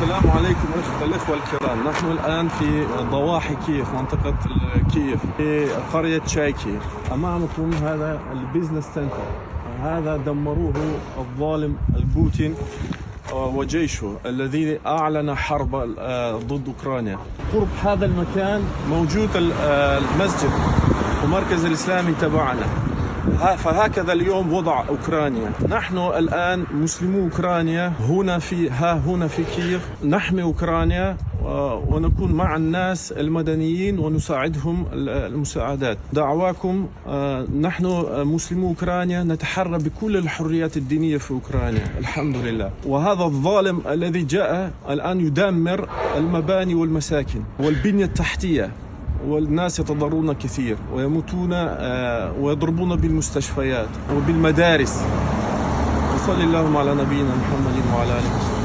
السلام عليكم الأخوة الكرام. نحن الآن في ضواحي كييف، منطقة كييف، في قرية شايكي. أمامكم هذا البيزنس سنتر، هذا دمروه الظالم البوتين وجيشه الذي أعلن حرب ضد أوكرانيا. قرب هذا المكان موجود المسجد ومركز الإسلامي تبعنا، فهكذا اليوم وضع أوكرانيا. نحن الآن مسلمو أوكرانيا هنا في كييف، نحمي أوكرانيا ونكون مع الناس المدنيين ونساعدهم المساعدات. دعواكم، نحن مسلمو أوكرانيا نتحرى بكل الحريات الدينية في أوكرانيا الحمد لله. وهذا الظالم الذي جاء الآن يدمر المباني والمساكن والبنية التحتية، والناس يتضررون كثير ويموتون ويضربون بالمستشفيات وبالمدارس. وصلى اللهم على نبينا محمد وعلى آله وصحبه.